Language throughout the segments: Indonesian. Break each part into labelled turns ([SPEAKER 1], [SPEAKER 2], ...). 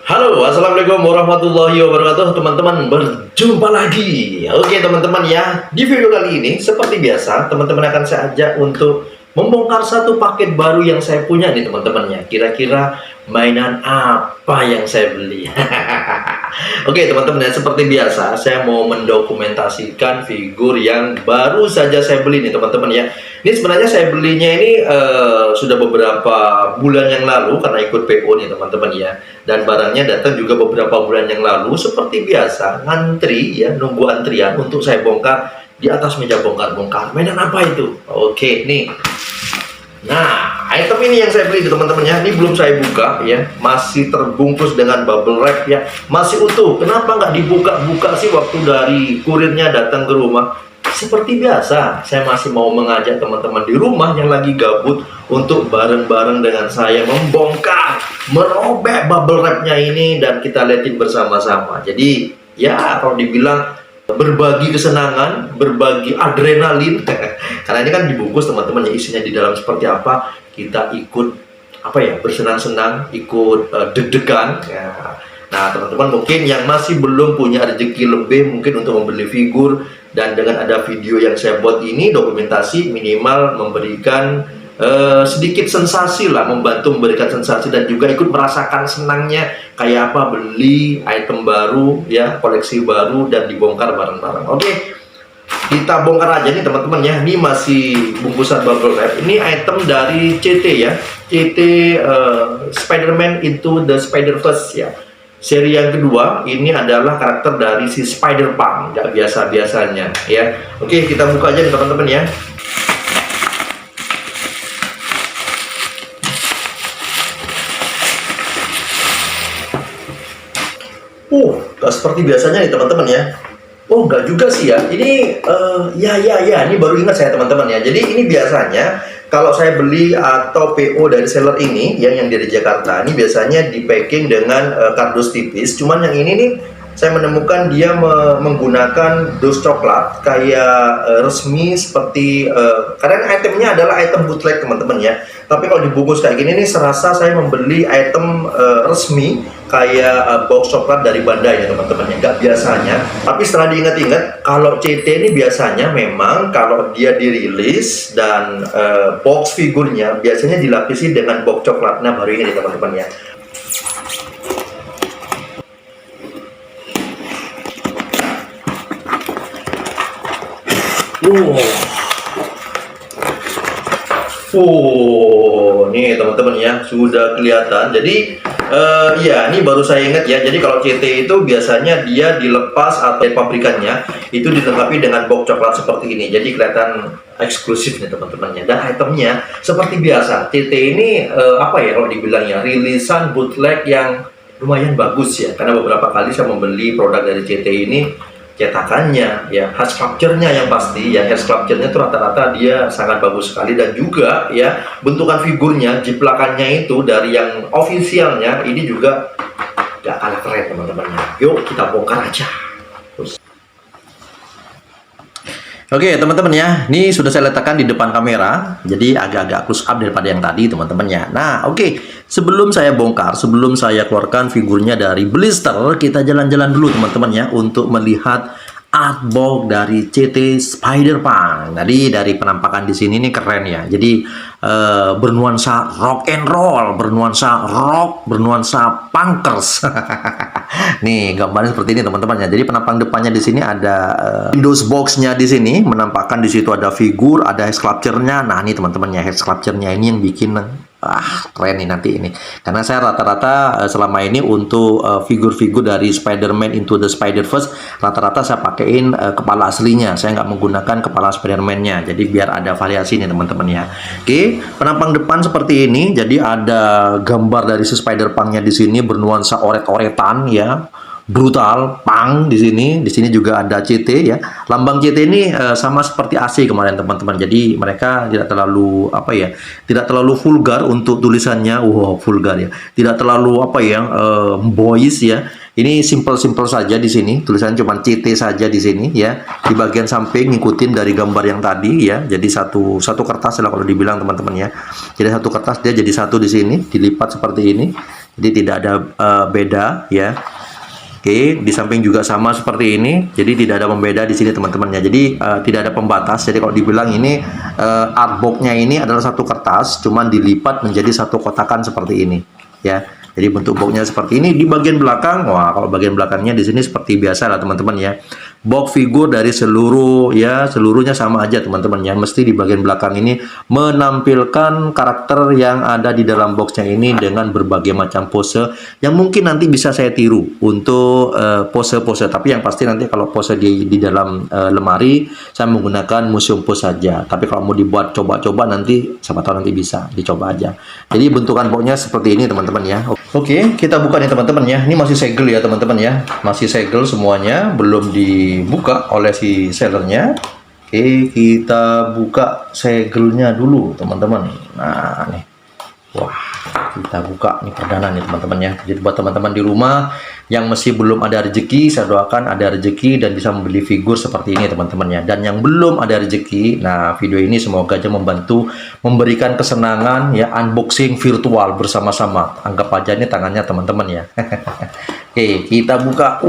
[SPEAKER 1] Halo, assalamualaikum warahmatullahi wabarakatuh, teman-teman. Berjumpa lagi. Oke, teman-teman ya. Di video kali ini, seperti biasa, teman-teman akan saya ajak untuk membongkar satu paket baru yang saya punya nih, teman-teman ya. Kira-kira mainan apa yang saya beli? Oke, teman-teman ya. Seperti biasa, saya mau mendokumentasikan figur yang baru saja saya beli nih, teman-teman ya. Ini sebenarnya saya belinya ini sudah beberapa bulan yang lalu karena ikut PO nih, teman-teman ya. Dan barangnya datang juga beberapa bulan yang lalu. Seperti biasa, ngantri ya, nunggu antrian untuk saya bongkar di atas meja bongkar-bongkar. Mainan apa itu? Oke, nih. Nah, item ini yang saya beli teman-teman ya. Ini belum saya buka ya. Masih terbungkus dengan bubble wrap ya. Masih utuh. Kenapa nggak dibuka-buka sih waktu dari kurirnya datang ke rumah? Seperti biasa, saya masih mau mengajak teman-teman di rumah yang lagi gabut untuk bareng-bareng dengan saya membongkar, merobek bubble wrapnya ini dan kita liatin bersama-sama. Jadi ya kalau dibilang berbagi kesenangan, berbagi adrenalin karena ini kan dibungkus teman-teman ya, isinya di dalam seperti apa, kita ikut apa ya, bersenang-senang, ikut deg-degan ya. Nah, teman-teman mungkin yang masih belum punya rezeki lebih mungkin untuk membeli figur, dan dengan ada video yang saya buat ini, dokumentasi minimal memberikan sedikit sensasi lah, membantu memberikan sensasi dan juga ikut merasakan senangnya kayak apa beli item baru ya, koleksi baru dan dibongkar bareng-bareng. Oke, kita bongkar aja nih teman-teman ya. Ini masih bungkusan bubble wrap. Ini item dari CT ya, CT Spider-Man Into the Spider-Verse ya. Seri yang kedua ini adalah karakter dari si Spider-Punk, nggak biasa-biasanya ya. Oke, kita buka aja nih teman-teman ya. Nggak seperti biasanya nih teman-teman ya. Oh, nggak juga sih ya. Ini ya, ini baru ingat saya teman-teman ya. Jadi ini biasanya kalau saya beli atau PO dari seller ini yang dari Jakarta, ini biasanya di packing dengan kardus tipis. Cuman yang ini nih saya menemukan dia menggunakan dus coklat kayak resmi seperti karena itemnya adalah item bootleg teman-teman ya. Tapi kalau dibungkus kayak gini nih serasa saya membeli item resmi kayak box coklat dari Bandai ya teman-teman ya, nggak biasanya. Tapi setelah diingat-ingat, kalau CT ini biasanya memang kalau dia dirilis dan box figurnya biasanya dilapisi dengan box coklat. Nah, baru ini teman-teman ya. Nih teman-teman ya, sudah kelihatan. Jadi ya ini baru saya ingat ya. Jadi kalau CT itu biasanya dia dilepas atau pabrikannya itu dilengkapi dengan box coklat seperti ini. Jadi kelihatan eksklusif nih teman-teman ya. Dan itemnya seperti biasa. CT ini apa ya kalau dibilang ya, rilisan bootleg yang lumayan bagus ya. Karena beberapa kali saya membeli produk dari CT ini, cetakannya ya, head sculpture-nya yang pasti ya, head sculpture-nya itu rata-rata dia sangat bagus sekali, dan juga ya bentukan figurnya, jiplakannya itu dari yang ofisialnya ini juga gak kalah keren teman-teman. Yuk kita bongkar aja. Oke teman-teman ya, ini sudah saya letakkan di depan kamera, jadi agak-agak close up daripada yang tadi teman-teman ya. Nah oke, sebelum saya bongkar, sebelum saya keluarkan figurnya dari blister, kita jalan-jalan dulu teman-teman ya untuk melihat artbox dari CT Spider-Punk. Tadi dari penampakan di sini nih keren ya. Jadi bernuansa rock and roll, bernuansa rock, bernuansa punkers. Nih gambarnya seperti ini teman-teman ya. Jadi penampang depannya di sini ada Windows box-nya di sini, menampakkan di situ ada figur, ada head sculpture-nya. Nah, ini teman-teman ya, head sculpture-nya ini yang bikin keren nih nanti ini. Karena saya rata-rata selama ini untuk figur-figur dari Spider-Man Into the Spider-Verse rata-rata saya pakein kepala aslinya. Saya nggak menggunakan kepala Spider-Man-nya. Jadi biar ada variasi nih teman-teman ya. Oke, penampang depan seperti ini. Jadi ada gambar dari si Spider-Punk-nya di sini bernuansa oret-oretan ya. Brutal, punk di sini. Di sini juga ada CT ya. Lambang CT ini sama seperti AC kemarin teman-teman. Jadi mereka tidak terlalu apa ya, tidak terlalu vulgar untuk tulisannya. Wow, vulgar ya. Tidak terlalu apa ya, boys ya. Ini simple-simple saja di sini. Tulisannya cuma CT saja di sini ya. Di bagian samping ngikutin dari gambar yang tadi ya. Jadi satu kertas lah kalau dibilang teman-teman ya. Jadi satu kertas dia jadi satu di sini, dilipat seperti ini. Jadi tidak ada beda ya. Oke, di samping juga sama seperti ini. Jadi tidak ada pembeda di sini teman-teman ya. Jadi tidak ada pembatas. Jadi kalau dibilang ini artbox-nya ini adalah satu kertas, cuman dilipat menjadi satu kotakan seperti ini ya. Jadi bentuk boxnya seperti ini. Di bagian belakang, wah kalau bagian belakangnya di sini seperti biasa lah teman-teman ya. Box figur dari seluruh ya, seluruhnya sama aja teman-teman ya. Mesti di bagian belakang ini menampilkan karakter yang ada di dalam boxnya ini dengan berbagai macam pose yang mungkin nanti bisa saya tiru untuk pose-pose. Tapi yang pasti nanti kalau pose di dalam lemari saya menggunakan museum pose saja. Tapi kalau mau dibuat coba-coba nanti siapa tahu nanti bisa dicoba aja. Jadi bentukan boxnya seperti ini teman-teman ya. Oke, kita buka nih teman-teman ya. Ini masih segel ya teman-teman ya. Masih segel semuanya, belum dibuka oleh si sellernya. Oke, kita buka segelnya dulu teman-teman. Nah, nih. Wah, kita buka nih perdana nih teman-teman ya. Jadi buat teman-teman di rumah yang masih belum ada rezeki, saya doakan ada rezeki dan bisa membeli figur seperti ini teman-teman ya. Dan yang belum ada rezeki, nah video ini semoga aja membantu memberikan kesenangan ya, unboxing virtual bersama-sama. Anggap aja ini tangannya teman-teman ya. Oke, kita buka.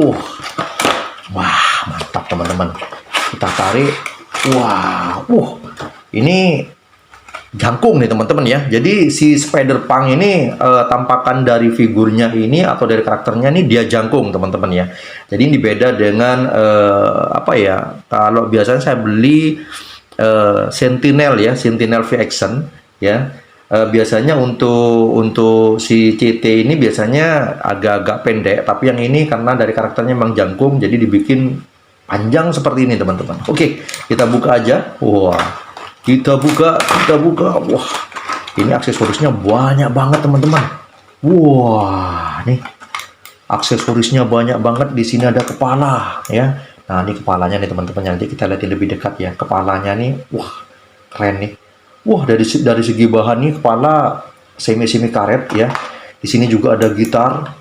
[SPEAKER 1] Wah, mantap teman-teman. Kita tarik. Wah, ini jangkung nih teman-teman ya. Jadi si Spider-Punk ini tampakan dari figurnya ini atau dari karakternya ini dia jangkung teman-teman ya. Jadi ini beda dengan apa ya? Kalau biasanya saya beli Sentinel ya, Sentinel V-Action ya. Biasanya untuk si CT ini biasanya agak-agak pendek, tapi yang ini karena dari karakternya memang jangkung jadi dibikin panjang seperti ini teman-teman. Oke, kita buka aja. Wah. Kita buka. Wah, ini aksesorisnya banyak banget teman-teman. Wah, nih aksesorisnya banyak banget. Di sini ada kepala ya. Nah, ini kepalanya nih teman-teman. Nanti kita lihat lebih dekat ya. Kepalanya nih, wah keren nih. Wah, dari segi bahan nih kepala semi karet ya. Di sini juga ada gitar.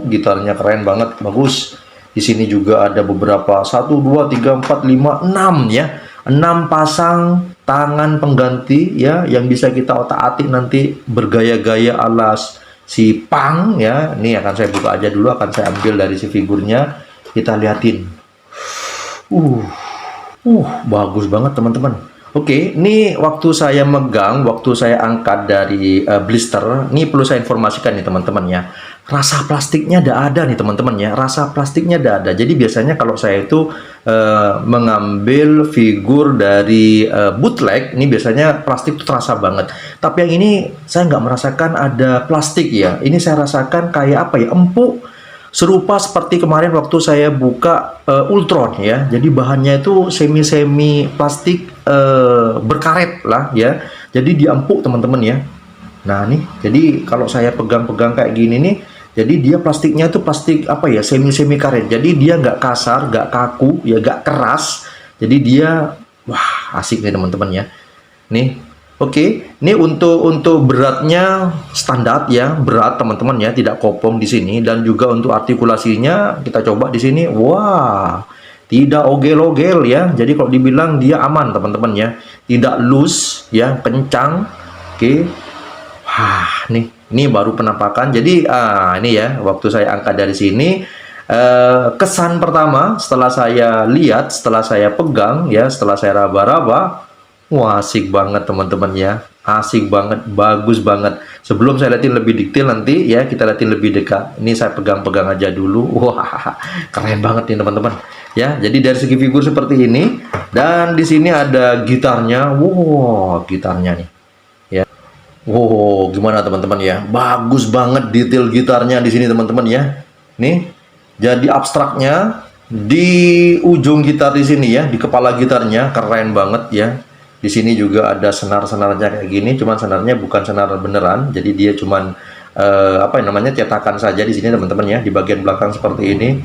[SPEAKER 1] Gitarnya keren banget, bagus. Di sini juga ada beberapa 1, 2, 3, 4, 5, 6 ya. 6 pasang tangan pengganti ya yang bisa kita otak-atik nanti bergaya-gaya ala si Pang ya. Ini akan saya buka aja dulu, akan saya ambil dari si figurnya, kita liatin. Bagus banget teman-teman. Oke, ini waktu saya megang, waktu saya angkat dari blister, ini perlu saya informasikan nih teman-teman ya. Rasa plastiknya tidak ada nih teman-teman ya. Rasa plastiknya tidak ada. Jadi biasanya kalau saya itu mengambil figur dari bootleg, ini biasanya plastik itu terasa banget. Tapi yang ini saya nggak merasakan ada plastik ya. Ini saya rasakan kayak apa ya, empuk. Serupa seperti kemarin waktu saya buka Ultron ya. Jadi bahannya itu semi plastik berkaret lah ya. Jadi diempuk teman-teman ya. Nah nih, jadi kalau saya pegang-pegang kayak gini nih, jadi dia plastiknya itu plastik apa ya, semi karet. Jadi dia nggak kasar, nggak kaku, ya nggak keras. Jadi dia, wah asik nih teman-teman ya. Nih, oke. Ini untuk beratnya standar ya, berat teman-teman ya, tidak kopong di sini. Dan juga untuk artikulasinya kita coba di sini, wah, tidak ogel-ogel ya. Jadi kalau dibilang dia aman teman-teman ya, tidak loose ya, kencang. Oke. Wah, ini baru penampakan. Jadi ini ya, waktu saya angkat dari sini, kesan pertama setelah saya lihat, setelah saya pegang ya, setelah saya raba-raba, wah asik banget teman-teman ya, asik banget, bagus banget. Sebelum saya lihatin lebih detail nanti ya, kita lihatin lebih dekat. Ini saya pegang-pegang aja dulu. Wah, keren banget nih teman-teman. Ya, jadi dari segi figur seperti ini, dan di sini ada gitarnya. Wow, gitarnya nih. Wow, gimana teman-teman ya? Bagus banget detail gitarnya di sini teman-teman ya. Nih, jadi abstraknya di ujung gitar di sini ya, di kepala gitarnya keren banget ya. Di sini juga ada senar-senarnya kayak gini, cuman senarnya bukan senar beneran. Jadi dia cuman apa namanya, cetakan saja di sini teman-teman ya, di bagian belakang seperti ini.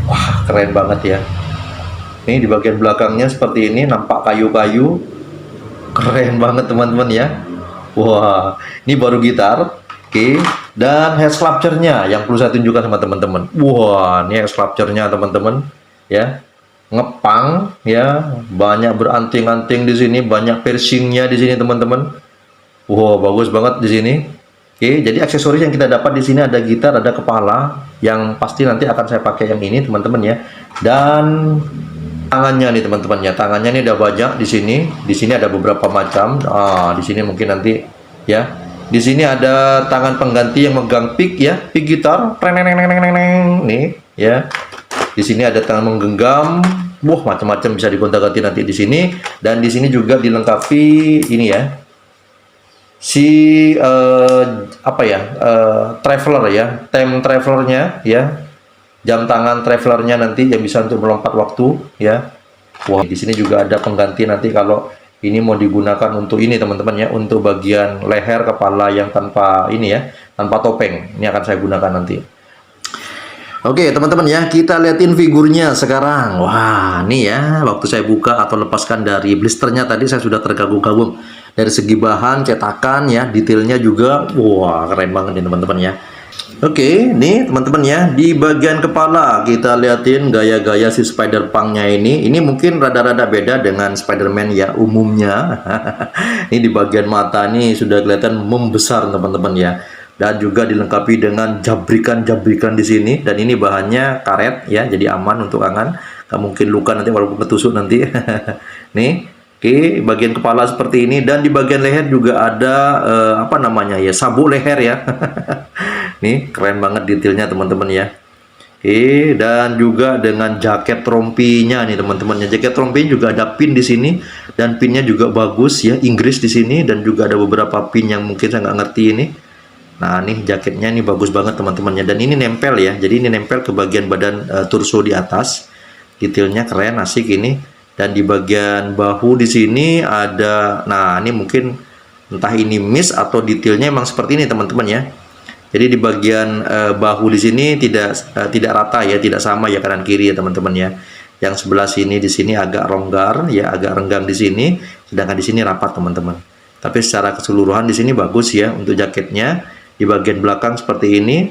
[SPEAKER 1] Wah, keren banget ya. Nih di bagian belakangnya seperti ini, nampak kayu-kayu. Keren banget teman-teman ya. Wah, ini baru gitar. Oke, dan head sculpture-nya yang perlu saya tunjukkan sama teman-teman. Wah, ini head sculpture-nya teman-teman ya. Ngepang ya, banyak beranting-anting di sini, banyak piercingnya di sini teman-teman. Wah, bagus banget di sini. Oke, jadi aksesoris yang kita dapat di sini ada gitar, ada kepala, yang pasti nanti akan saya pakai yang ini teman-teman ya. Dan tangannya nih teman-teman ya, tangannya ini ada banyak di sini. Di sini ada beberapa macam. Di sini mungkin nanti ya. Di sini ada tangan pengganti yang megang pick ya, pick gitar. Nih ya. Di sini ada tangan menggenggam. Wah, macam-macam bisa digonta-ganti nanti di sini. Dan di sini juga dilengkapi ini ya. Traveler ya, time travelernya ya, jam tangan travelernya nanti yang bisa untuk melompat waktu ya. Wah, di sini juga ada pengganti nanti kalau ini mau digunakan untuk ini teman-teman ya, untuk bagian leher kepala yang tanpa ini ya, tanpa topeng. Ini akan saya gunakan nanti. Oke teman-teman ya, kita liatin figurnya sekarang. Wah, nih ya, waktu saya buka atau lepaskan dari blisternya tadi saya sudah terkagum-kagum. Dari segi bahan, cetakan ya, detailnya juga, wah keren banget nih teman-teman ya. Oke, nih teman-teman ya, di bagian kepala kita liatin gaya-gaya si Spider-Punk-nya ini. Ini mungkin rada-rada beda dengan Spider-Man ya umumnya. Ini di bagian mata nih sudah kelihatan membesar teman-teman ya. Dan juga dilengkapi dengan jabrikan-jabrikan di sini, dan ini bahannya karet ya, jadi aman untuk tangan, nggak mungkin luka nanti walaupun ketusuk nanti. Nih, oke, bagian kepala seperti ini, dan di bagian leher juga ada apa namanya ya, sabuk leher ya. Nih keren banget detailnya teman-teman ya. Oke, dan juga dengan jaket rompinya nih teman-teman ya, jaket rompinya juga ada pin di sini, dan pinnya juga bagus ya, Inggris di sini, dan juga ada beberapa pin yang mungkin saya nggak ngerti ini. Nah, nih jaketnya ini bagus banget teman-temannya, dan ini nempel ya. Jadi ini nempel ke bagian badan torso di atas. Detailnya keren, asik ini. Dan di bagian bahu di sini ada, nah ini mungkin entah ini miss atau detailnya emang seperti ini teman-teman ya. Jadi di bagian bahu di sini tidak rata ya, tidak sama ya kanan kiri ya teman-teman ya. Yang sebelah sini di sini agak longgar ya, agak renggang di sini, sedangkan di sini rapat teman-teman. Tapi secara keseluruhan di sini bagus ya untuk jaketnya. Di bagian belakang seperti ini,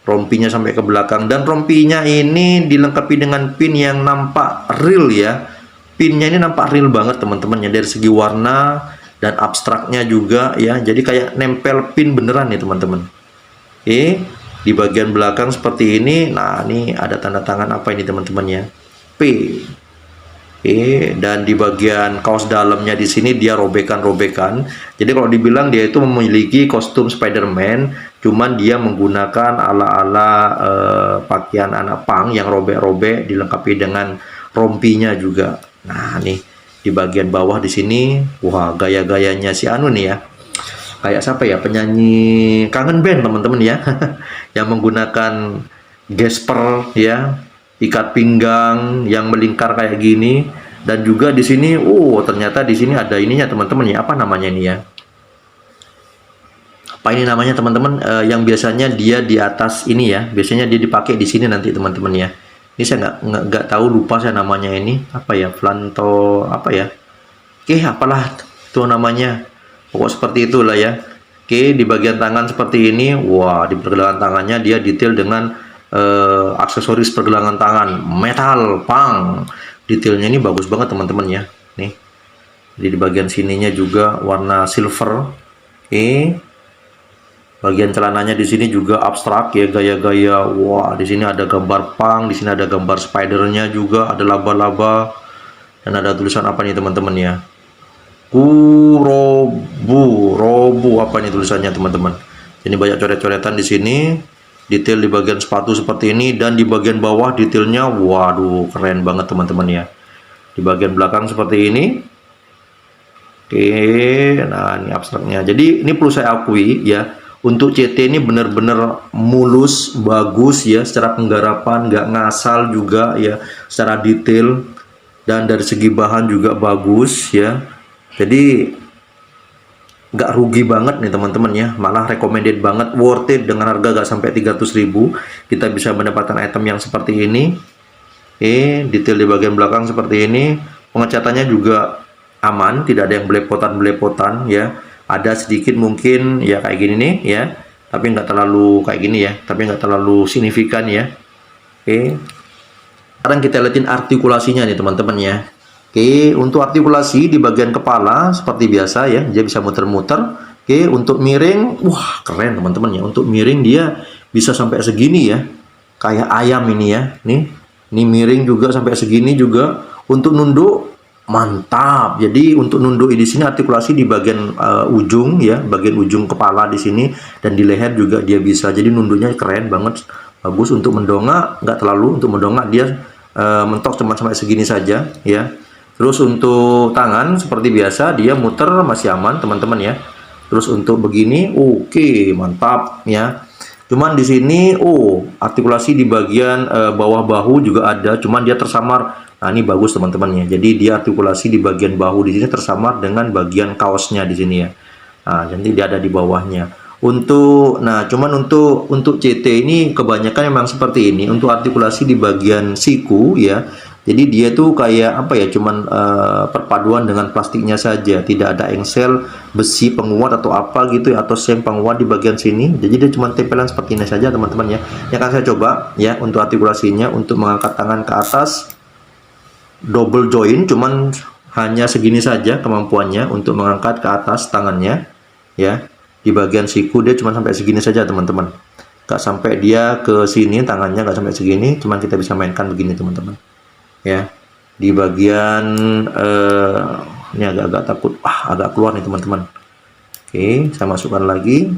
[SPEAKER 1] rompinya sampai ke belakang, dan rompinya ini dilengkapi dengan pin yang nampak real ya. Pinnya ini nampak real banget teman-teman ya, dari segi warna dan abstraknya juga ya, jadi kayak nempel pin beneran nih teman-teman. Oke, di bagian belakang seperti ini. Nah, ini ada tanda tangan apa ini teman-teman ya, P. Dan di bagian kaos dalamnya di sini dia robekan-robekan. Jadi kalau dibilang dia itu memiliki kostum Spider-Man, cuman dia menggunakan ala-ala pakaian anak punk yang robek-robek, dilengkapi dengan rompinya juga. Nah, nih di bagian bawah di sini, wah gaya-gayanya si anu nih ya. Kayak siapa ya, penyanyi kangen band teman-teman ya. Yang menggunakan gesper ya, ikat pinggang yang melingkar kayak gini. Dan juga di sini, ternyata di sini ada ininya teman-teman ya, apa namanya ini ya, apa ini namanya teman-teman, yang biasanya dia di atas ini ya, biasanya dia dipakai di sini nanti teman-teman ya. Ini saya nggak tahu, lupa saya namanya ini apa ya, flanto apa ya, oke apalah itu namanya, pokok seperti itulah ya. Oke, di bagian tangan seperti ini, wah di pergelangan tangannya dia detail dengan aksesoris pergelangan tangan metal punk. Detailnya ini bagus banget teman-teman ya. Nih, jadi di bagian sininya juga warna silver. Oke, bagian celananya di sini juga abstrak ya, gaya-gaya. Wah, di sini ada gambar punk, di sini ada gambar spidernya juga, ada laba-laba, dan ada tulisan apa nih teman-teman ya, Robu apa nih tulisannya teman-teman. Ini banyak coret-coretan di sini. Detail di bagian sepatu seperti ini, dan di bagian bawah detailnya waduh keren banget teman-teman ya. Di bagian belakang seperti ini. Oke, nah ini abstraknya. Jadi ini perlu saya akui ya, untuk CT ini benar-benar mulus, bagus ya, secara penggarapan nggak ngasal juga ya, secara detail, dan dari segi bahan juga bagus ya. Jadi nggak rugi banget nih teman-teman ya, malah recommended banget, worth it, dengan harga nggak sampai 300.000 kita bisa mendapatkan item yang seperti ini. Detail di bagian belakang seperti ini, pengecatannya juga aman, tidak ada yang belepotan-belepotan ya, ada sedikit mungkin ya kayak gini nih ya, tapi nggak terlalu kayak gini ya, tapi nggak terlalu signifikan ya. Sekarang kita lihatin artikulasinya nih teman-teman ya. Oke, untuk artikulasi di bagian kepala seperti biasa ya, dia bisa muter-muter, Oke, untuk miring, wah keren teman-teman ya. Untuk miring dia bisa sampai segini ya. Kayak ayam ini ya. Ini miring juga sampai segini juga. Untuk nunduk mantap. Jadi untuk nunduk di sini artikulasi di bagian ujung ya, bagian ujung kepala di sini dan di leher juga dia bisa. Jadi nunduknya keren banget. Bagus untuk mendongak, nggak terlalu. Untuk mendongak dia mentok cuma sampai segini saja ya. Terus untuk tangan seperti biasa dia muter masih aman teman-teman ya. Terus untuk begini, oke, mantap ya. Cuman di sini, artikulasi di bagian bawah bahu juga ada, cuman dia tersamar. Nah, ini bagus teman-teman ya. Jadi dia artikulasi di bagian bahu di sini tersamar dengan bagian kaosnya di sini ya. Nah, jadi dia ada di bawahnya. Cuman untuk CT ini kebanyakan memang seperti ini. Untuk artikulasi di bagian siku ya. Jadi dia tuh kayak apa ya, cuman perpaduan dengan plastiknya saja, tidak ada engsel, besi penguat atau apa gitu ya, atau seng penguat di bagian sini. Jadi dia cuma tempelan seperti ini saja teman-teman ya. Yang akan saya coba ya untuk artikulasinya, untuk mengangkat tangan ke atas, double joint, cuman hanya segini saja kemampuannya untuk mengangkat ke atas tangannya ya. Di bagian siku dia cuma sampai segini saja teman-teman. Gak sampai dia ke sini, tangannya gak sampai segini, cuman kita bisa mainkan begini teman-teman. Ya, di bagian ini agak takut, agak keluar nih teman-teman. Oke, saya masukkan lagi.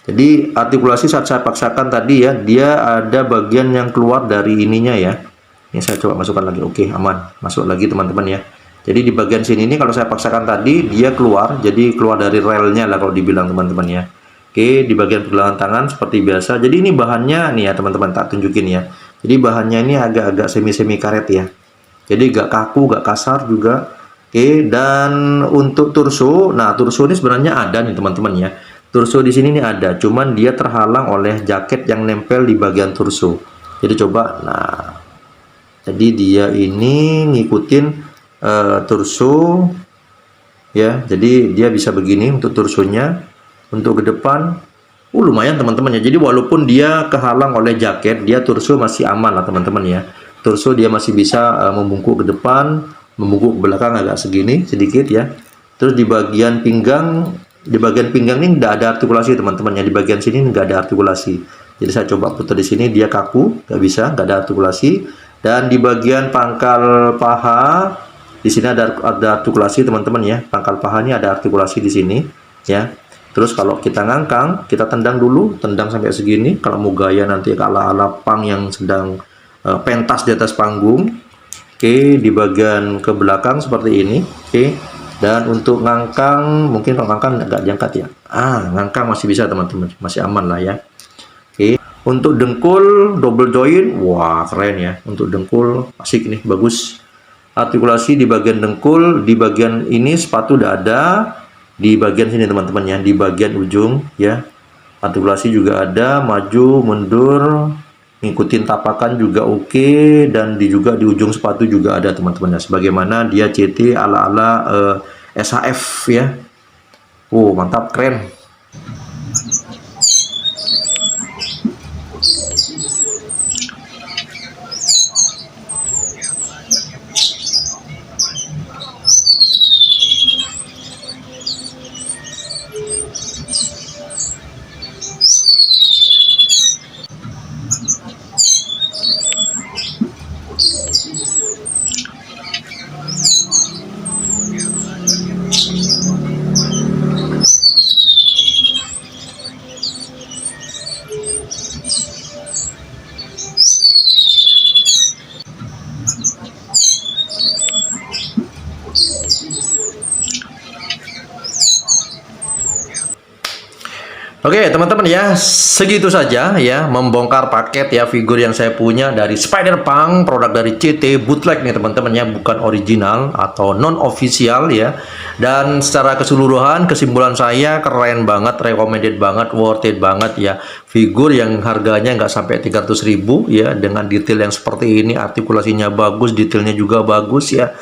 [SPEAKER 1] Jadi artikulasi saat saya paksakan tadi ya, dia ada bagian yang keluar dari ininya ya. Ini saya coba masukkan lagi. Oke, aman, masuk lagi teman-teman ya. Jadi di bagian sini ini kalau saya paksakan tadi dia keluar, jadi keluar dari relnya lah kalau dibilang teman-teman ya. Oke, di bagian pergelangan tangan seperti biasa. Jadi ini bahannya nih ya teman-teman, tak tunjukin ya. Jadi bahannya ini agak-agak semi-semi karet ya. Jadi gak kaku, gak kasar juga. Oke, dan untuk torso, nah torso ini sebenarnya ada nih teman-teman ya. Torso di sini nih ada, cuman dia terhalang oleh jaket yang nempel di bagian torso. Jadi coba, nah, jadi dia ini ngikutin torso ya. Jadi dia bisa begini untuk torsonya. Untuk ke depan, lumayan teman-teman ya. Jadi walaupun dia kehalang oleh jaket, dia torso masih aman lah teman-teman ya. Torso dia masih bisa membungkuk ke depan, membungkuk ke belakang agak segini sedikit ya. Terus di bagian pinggang ini tidak ada artikulasi teman-teman ya. Di bagian sini nggak ada artikulasi. Jadi saya coba putar di sini, dia kaku, nggak bisa, nggak ada artikulasi. Dan di bagian pangkal paha, di sini ada artikulasi teman-teman ya. Pangkal paha ini ada artikulasi di sini ya. Terus kalau kita ngangkang, kita tendang dulu, tendang sampai segini. Kalau mau gaya nanti ala-ala pang yang sedang pentas di atas panggung. Oke, di bagian ke belakang seperti ini. Oke, dan untuk ngangkang, mungkin kalau ngangkang agak diangkat ya. Ngangkang masih bisa teman-teman, masih aman lah ya. Oke, untuk dengkul double joint, wah keren ya. Untuk dengkul asik nih, bagus. Artikulasi di bagian dengkul, di bagian ini sepatu udah ada. Di bagian sini teman-teman ya, di bagian ujung ya, artikulasi juga ada, maju mundur, ngikutin tapakan juga oke, dan juga di ujung sepatu juga ada teman-teman ya, sebagaimana dia CT ala-ala SHF ya. Mantap, keren. Oke teman-teman ya, segitu saja ya membongkar paket ya figur yang saya punya dari Spider-Punk, produk dari CT, bootleg nih teman-teman ya, bukan original atau non official ya. Dan secara keseluruhan kesimpulan saya keren banget, recommended banget, worth it banget ya. Figur yang harganya nggak sampai 300.000 ya, dengan detail yang seperti ini, artikulasinya bagus, detailnya juga bagus ya.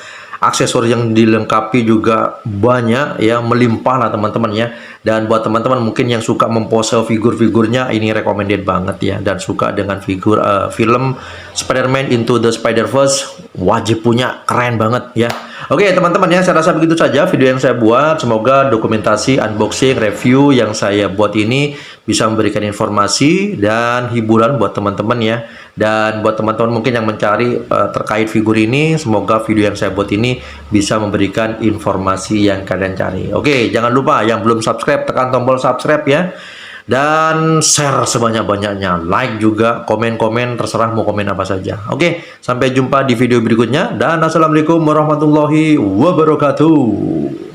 [SPEAKER 1] Aksesoris yang dilengkapi juga banyak ya, melimpah lah teman-teman ya. Dan buat teman-teman mungkin yang suka mempose figur-figurnya, ini recommended banget ya. Dan suka dengan figur film Spider-Man Into the Spider-Verse, wajib punya, keren banget ya. Oke teman-teman ya, saya rasa begitu saja video yang saya buat. Semoga dokumentasi, unboxing, review yang saya buat ini bisa memberikan informasi dan hiburan buat teman-teman ya. Dan buat teman-teman mungkin yang mencari terkait figur ini, semoga video yang saya buat ini bisa memberikan informasi yang kalian cari. Oke, jangan lupa yang belum subscribe, tekan tombol subscribe ya. Dan share sebanyak-banyaknya, like juga, komen-komen, terserah mau komen apa saja. Oke, sampai jumpa di video berikutnya, dan assalamualaikum warahmatullahi wabarakatuh.